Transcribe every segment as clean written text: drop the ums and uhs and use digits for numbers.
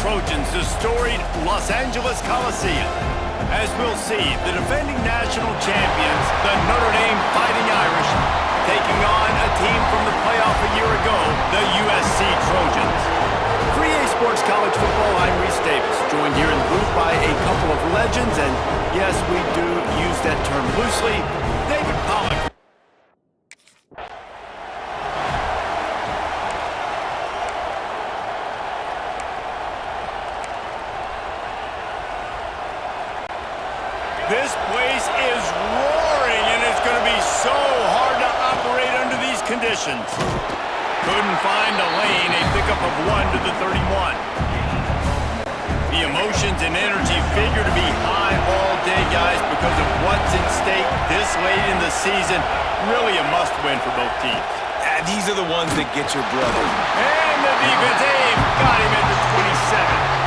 Trojans, the storied Los Angeles Coliseum. As we'll see, the defending national champions, the Notre Dame Fighting Irish, taking on a team from the playoff a year ago, the USC Trojans. For EA Sports College Football, I'm Reese Davis, joined here in the booth by a couple of legends, and yes, we do use that term loosely, David Pollock. This place is roaring, and it's going to be so hard to operate under these conditions. Couldn't find a lane, a pickup of 1 to the 31. The emotions and energy figure to be high all day, guys, because of what's at stake this late in the season. Really a must-win for both teams. These are the ones that get your blood. And the defense, they've got him at the 27.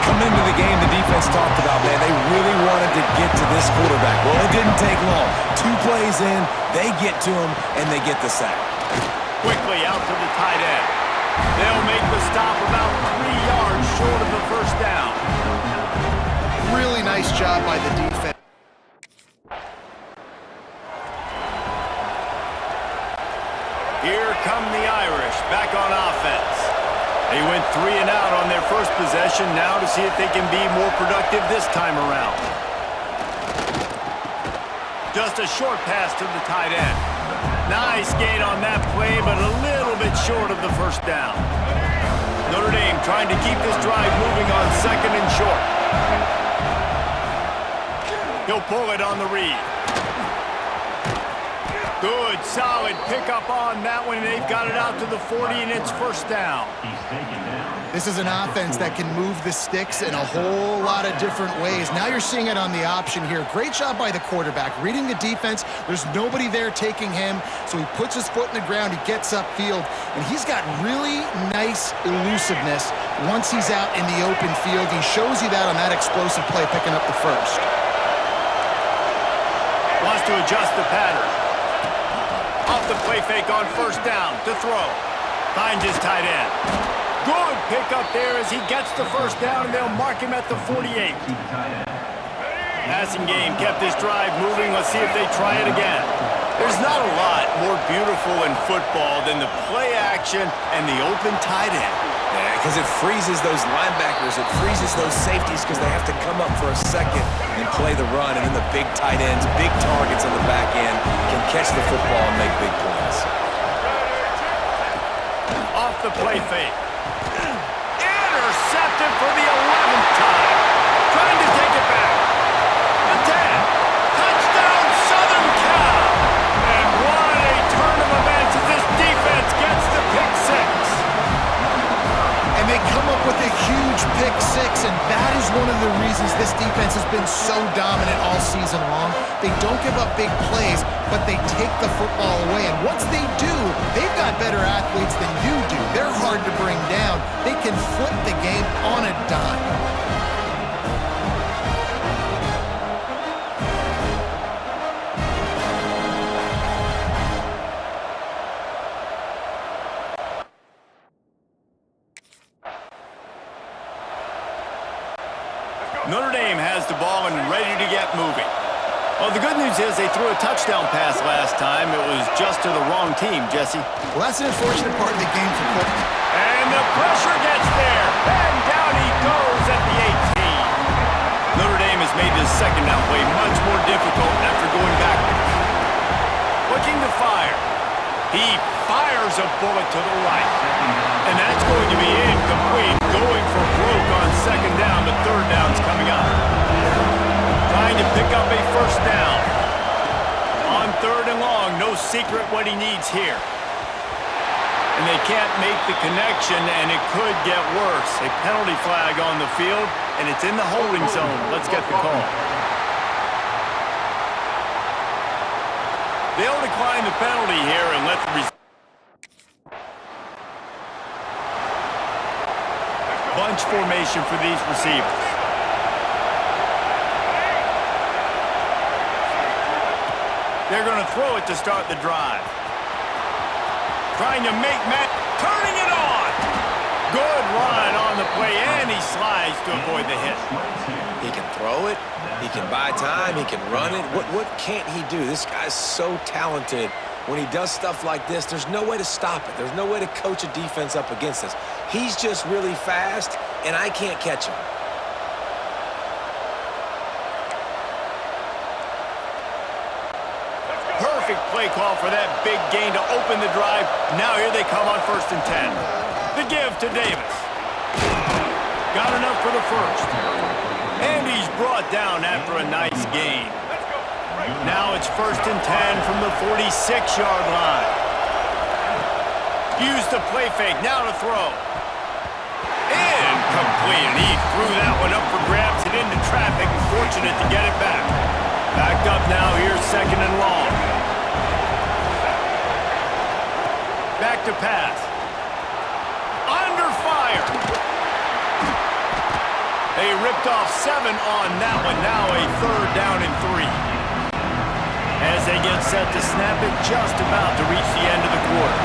Coming into the game, the defense talked about, man, they really wanted to get to this quarterback. Well, it didn't take long. 2 plays in, they get to him, and they get the sack. Quickly out to the tight end. They'll make the stop about 3 yards short of the first down. Really nice job by the defense. Here come the Irish, back on offense. They went 3 and out on their first possession, now to see if they can be more productive this time around. Just a short pass to the tight end. Nice gain on that play, but a little bit short of the first down. Notre Dame trying to keep this drive moving on 2nd and short. He'll pull it on the read. Good, solid pickup on that one. They've got it out to the 40, and it's first down. This is an offense that can move the sticks in a whole lot of different ways. Now you're seeing it on the option here. Great job by the quarterback. Reading the defense, there's nobody there taking him, so he puts his foot in the ground, he gets upfield, and he's got really nice elusiveness once he's out in the open field. He shows you that on that explosive play, picking up the first. Wants to adjust the pattern. Off the play fake on first down to throw. Finds his tight end. Good pickup there as he gets the first down, and they'll mark him at the 48. Passing game kept this drive moving. Let's see if they try it again. There's not a lot more beautiful in football than the play action and the open tight end. Yeah, because it freezes those linebackers. It freezes those safeties because they have to come up for a second and play the run. And then the big tight ends, big targets on the back end can catch the football and make big plays. Off the play fake. Intercepted for the 11th time. Trying to take it back. The 10. Touchdown, Southern Cal. And what a turn of events as this defense gets the pick 6. And they come up with a huge pick 6, and that is one of the reasons this defense has been so dominant all season long. They don't give up big plays, but they take the football away. And once they do, they've got better athletes than you do. They're hard to bring down. They can flip the game on a dime. Notre Dame has the ball and ready to get moving. Well, the good news is they threw a touchdown pass last time. It was just to the wrong team, Jesse. Well, that's an unfortunate part of the game for Colton. And the pressure gets there. And down he goes at the 18. Notre Dame has made this second down play much more difficult after going backwards. Looking to fire. He fires a bullet to the right. And that's going to be incomplete. Going for broke on second down, but third down's coming up. Trying to pick up a first down. On 3rd and long, no secret what he needs here. And they can't make the connection, and it could get worse. A penalty flag on the field, and it's in the holding zone. Let's get the call. They'll decline the penalty here and let the bunch formation for these receivers. They're going to throw it to start the drive. Trying to make Matt, turning it on. Good run on the play, and he slides to avoid the hit. He can throw it. He can buy time. He can run it. What can't he do? This guy's so talented. When he does stuff like this, there's no way to stop it. There's no way to coach a defense up against this. He's just really fast, and I can't catch him. Perfect play call for that big gain to open the drive. Now here they come on 1st and 10. The give to Davis. Got enough for the first. And he's brought down after a nice gain. Now it's 1st and 10 from the 46-yard line. Use the play fake, now to throw. Incomplete. He threw that one up for grabs and into traffic. Fortunate to get it back. Backed up now, here's 2nd and long. Back to pass. Under fire. They ripped off 7 on that one. Now a 3rd down and 3. As they get set to snap it, just about to reach the end of the quarter.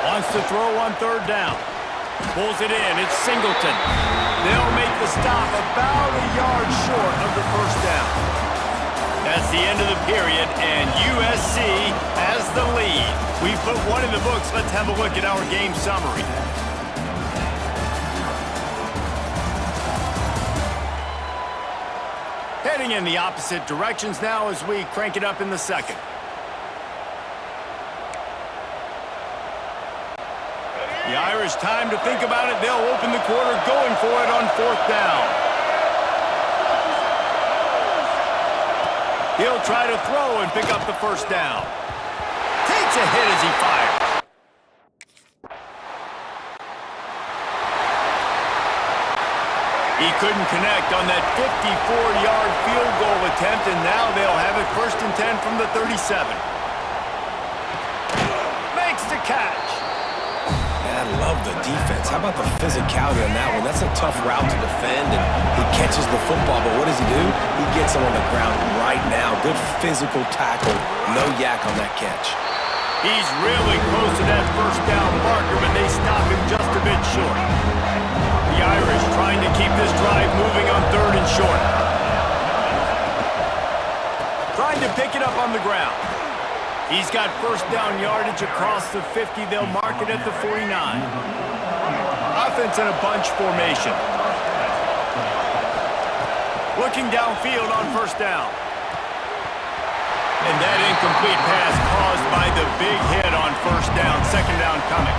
Wants to throw on 3rd down. Pulls it in, it's Singleton. They'll make the stop about a yard short of the 1st down. That's the end of the period, and USC has the lead. We've put one in the books. Let's have a look at our game summary. Heading in the opposite directions now as we crank it up in the 2nd. The Irish time to think about it. They'll open the quarter going for it on 4th down. He'll try to throw and pick up the 1st down. Takes a hit as he fires. He couldn't connect on that 54-yard field goal attempt, and now they'll have it 1st and 10 from the 37. Makes the catch. I love the defense. How about the physicality on that one? That's a tough route to defend, and he catches the football, but what does he do? He gets him on the ground right now. Good physical tackle. No yak on that catch. He's really close to that 1st down marker, but they stop him just a bit short. The Irish trying to keep this drive moving on 3rd and short. Trying to pick it up on the ground. He's got 1st down yardage across the 50. They'll mark it at the 49. Offense in a bunch formation. Looking downfield on 1st down. And that incomplete pass caused by the big hit on 1st down. 2nd down coming.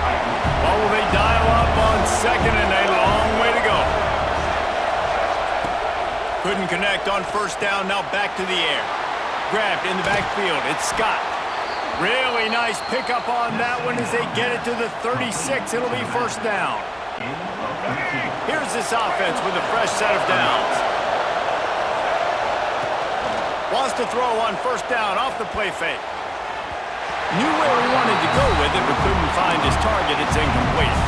Well, will they dial up on 2nd and a long way to go? Couldn't connect on 1st down. Now back to the air. Grabbed in the backfield. It's Scott. Really nice pickup on that one as they get it to the 36. It'll be 1st down. Here's this offense with a fresh set of downs. Wants to throw on 1st down off the play fake. Knew where he wanted to go with it, but couldn't find his target. It's incomplete.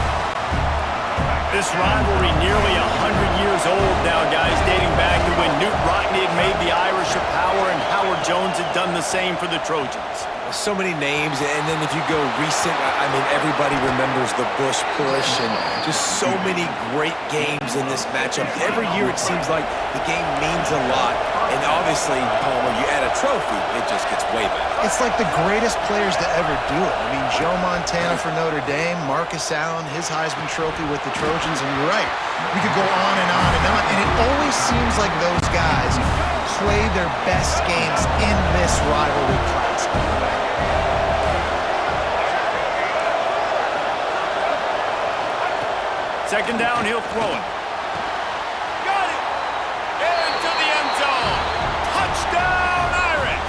This rivalry nearly 100 years old now, guys, dating back to when Newt Rockne had made the Irish a power and Howard Jones had done the same for the Trojans. So many names, and then if you go recent, I mean, everybody remembers the Bush push and just so many great games in this matchup. Every year it seems like the game means a lot, and obviously, Paul, when you add a trophy, it just gets way better. It's like the greatest players to ever do it. I mean, Joe Montana for Notre Dame, Marcus Allen, his Heisman Trophy with the Trojans, and you're right. We could go on and on and on, and it always seems like those guys play their best games in this rivalry classic. 2nd down, he'll throw it. Got it! Into the end zone! Touchdown, Irish!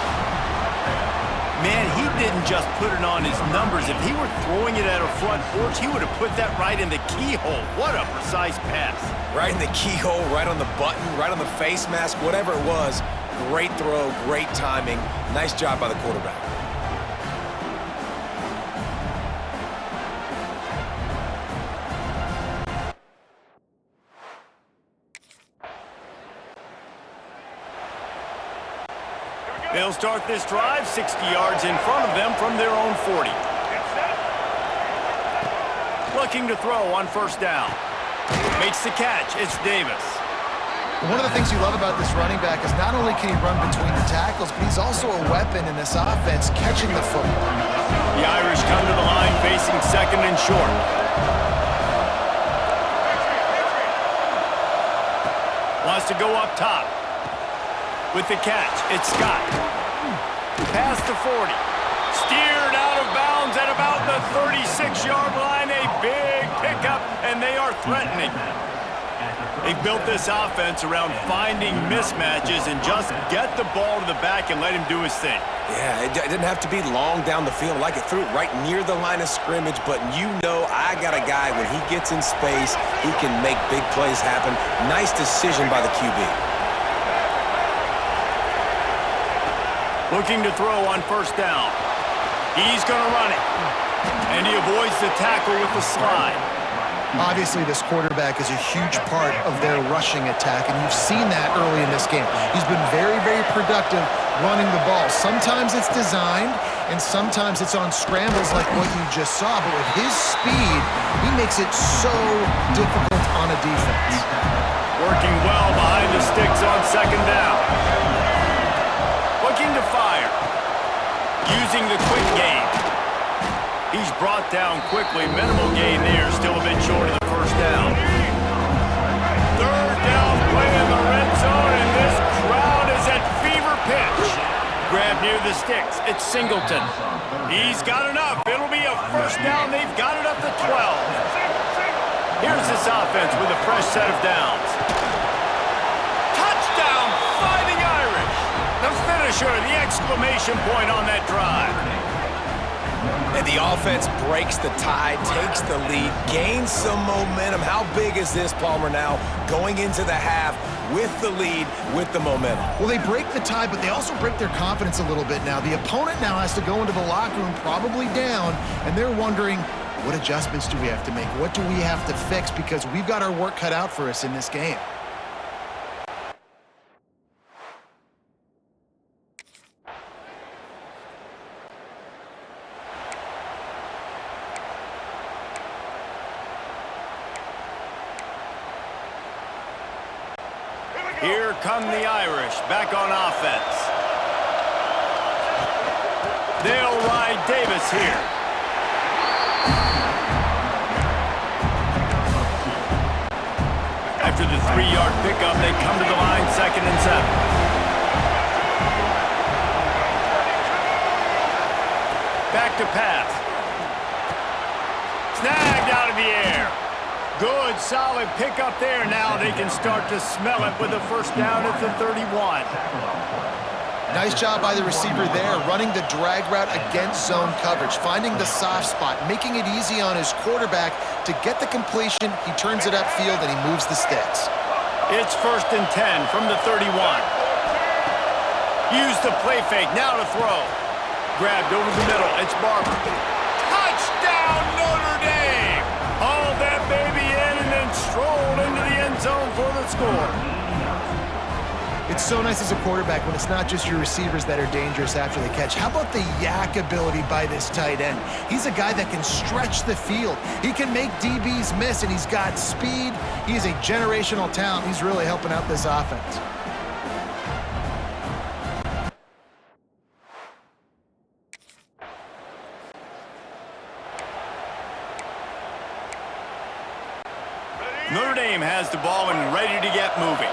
Man, he didn't just put it on his numbers. If he were throwing it at a front porch, he would have put that right in the keyhole. What a precise pass. Right in the keyhole, right on the button, right on the face mask, whatever it was. Great throw, great timing. Nice job by the quarterback. They'll start this drive 60 yards in front of them from their own 40. Looking to throw on first down. Makes the catch. It's Davis. One of the things you love about this running back is not only can he run between the tackles, but he's also a weapon in this offense catching the football. The Irish come to the line facing second and short. Wants to go up top. With the catch, it's Scott. Past the 40. Steered out of bounds at about the 36-yard line. A big pickup, and they are threatening. They've built this offense around finding mismatches and just get the ball to the back and let him do his thing. Yeah, it didn't have to be long down the field. Like it threw it right near the line of scrimmage, but you know I got a guy, when he gets in space, he can make big plays happen. Nice decision by the QB. Looking to throw on first down. He's going to run it. And he avoids the tackle with the slide. Obviously, this quarterback is a huge part of their rushing attack, and you've seen that early in this game. He's been very, very productive running the ball. Sometimes it's designed, and sometimes it's on scrambles like what you just saw. But with his speed, he makes it so difficult on a defense. Working well behind the sticks on second down. Looking to fire. Using the quick game. He's brought down quickly. Minimal gain there, still a bit short of the first down. Third down play in the red zone, and this crowd is at fever pitch. Grab near the sticks. It's Singleton. He's got enough. It'll be a first down. They've got it up to 12. Here's this offense with a fresh set of downs. Touchdown, Fighting Irish. The finisher, the exclamation point on that drive. And the offense breaks the tie, takes the lead, gains some momentum. How big is this, Palmer, now going into the half with the lead, with the momentum? Well, they break the tie, but they also break their confidence a little bit now. The opponent now has to go into the locker room probably down, and they're wondering, what adjustments do we have to make? What do we have to fix? Because we've got our work cut out for us in this game. Here come the Irish, back on offense. They'll ride Davis here. After the 3-yard pickup, they come to the line, 2nd and 7. Back to pass. Snagged out of the air. Good, solid pickup there. Now they can start to smell it with a first down at the 31. Nice job by the receiver there, running the drag route against zone coverage, finding the soft spot, making it easy on his quarterback to get the completion. He turns it upfield, and he moves the sticks. It's 1st and 10 from the 31. Use the play fake, now to throw. Grabbed over the middle, it's Barber. Touchdown, Notre Dame! Haul that baby in and then strolled into the end zone for the score. It's so nice as a quarterback when it's not just your receivers that are dangerous after the catch. How about the yak ability by this tight end? He's a guy that can stretch the field. He can make DBs miss, and he's got speed. He is a generational talent. He's really helping out this offense. Notre Dame has the ball and ready to get moving.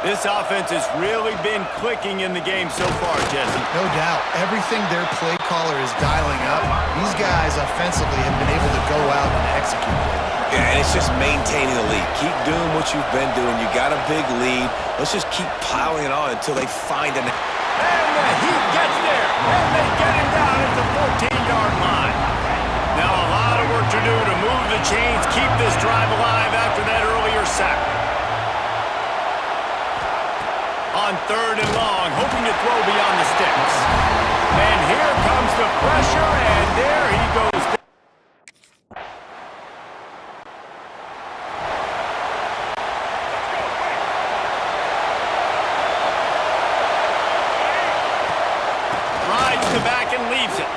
This offense has really been clicking in the game so far, Jesse. No doubt. Everything their play caller is dialing up, these guys offensively have been able to go out and execute. Yeah, and it's just maintaining the lead. Keep doing what you've been doing. You got a big lead. Let's just keep piling it on until they find an... And the Heat gets there, and they get him down at the 14-yard line. Now a lot of work to do to move the chains, keep this drive alive after that earlier sack. On 3rd and long, hoping to throw beyond the sticks. And here comes the pressure, and there he goes. Rides the back and leaves it.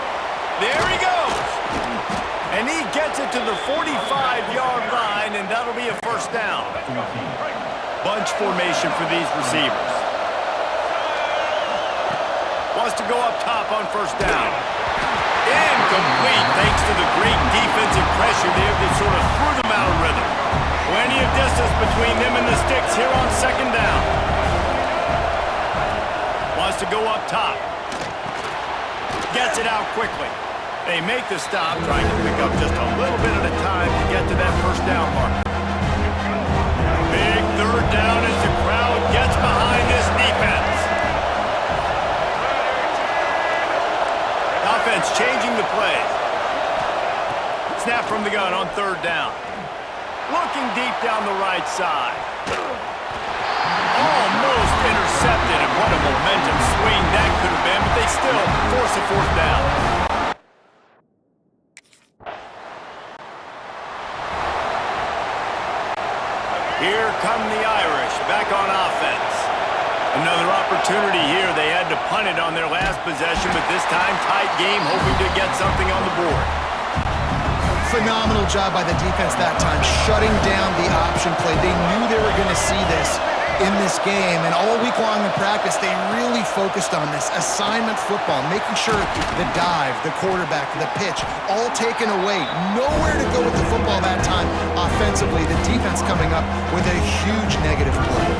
There he goes. And he He gets it to the 45-yard line, and that'll be a first down. Bunch formation for these receivers. Wants to go up top on first down. Incomplete thanks to the great defensive pressure there that sort of threw them out of rhythm. Plenty of distance between them and the sticks here on second down. Wants to go up top. Gets it out quickly. They make the stop, trying to pick up just a little bit at a time to get to that first down mark. Big third down as the crowd gets behind this defense. Offense changing the play. Snap from the gun on third down. Looking deep down the right side. Almost intercepted, and what a momentum swing that could have been, but they still force a fourth down. Here come the Irish, back on offense. Another opportunity here. They had to punt it on their last possession, but this time tight game, hoping to get something on the board. Phenomenal job by the defense that time, shutting down the option play. They knew they were going to see this in this game, and all week long in practice, they really focused on this assignment football, making sure the dive, the quarterback, the pitch, all taken away. Nowhere to go with the football that time offensively. The defense coming up with a huge negative play.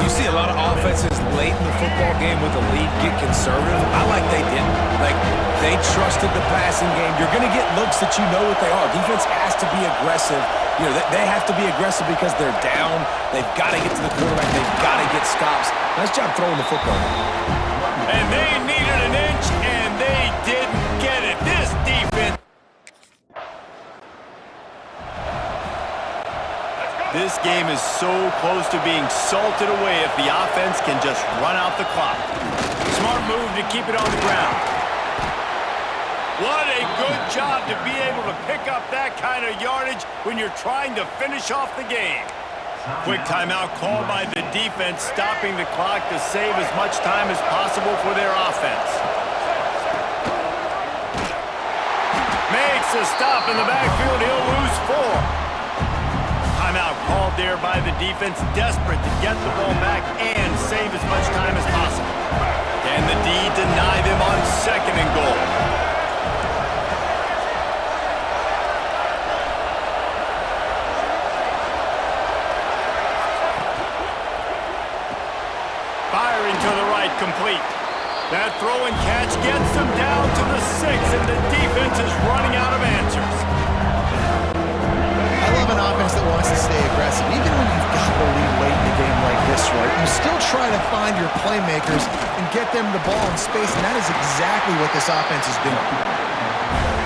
You see a lot of offenses late in the football game with the lead get conservative. I like they didn't. Like, they trusted the passing game. You're going to get looks that you know what they are. Defense has to be aggressive. You know, they have to be aggressive because they're down. They've got to get to the quarterback. They've got to get stops. Nice job throwing the football. And they needed an inch, and they didn't get it. This defense. This game is so close to being salted away if the offense can just run out the clock. Smart move to keep it on the ground. What a good job to be able to pick up that kind of yardage when you're trying to finish off the game. Quick timeout called by the defense, stopping the clock to save as much time as possible for their offense. Makes a stop in the backfield. He'll lose 4. Timeout called there by the defense, desperate to get the ball back and save as much time as possible. Can the D deny them on second and goal? Firing to the right, complete. That throw and catch gets them down to the 6, and the defense is running out of answers. I love an offense that wants to stay aggressive. Even when you've got the lead late in the game like this, right, you still try to find your playmakers and get them the ball in space, and that is exactly what this offense is doing.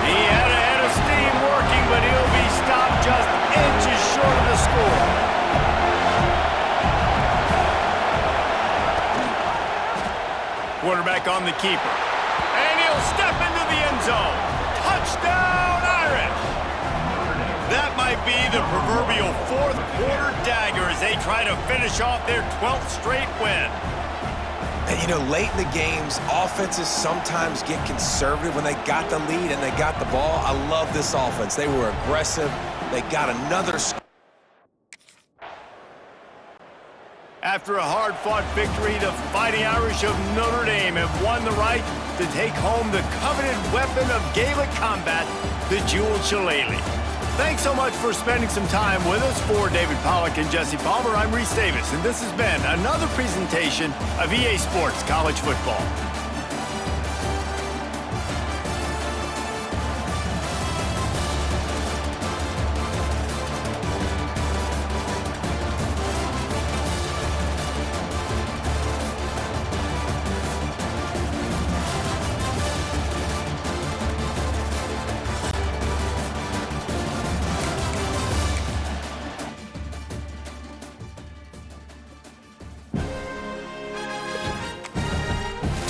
He had a head of steam working, but he'll be stopped just inches short of the score. Quarterback on the keeper. And he'll step into the end zone. Touchdown, Irish! That might be the proverbial fourth quarter dagger as they try to finish off their 12th straight win. And, you know, late in the games, offenses sometimes get conservative when they got the lead and they got the ball. I love this offense. They were aggressive. They got another score. After a hard-fought victory, the Fighting Irish of Notre Dame have won the right to take home the coveted weapon of Gaelic combat, the jeweled shillelagh. Thanks so much for spending some time with us. For David Pollack and Jesse Palmer, I'm Reese Davis, and this has been another presentation of EA Sports College Football.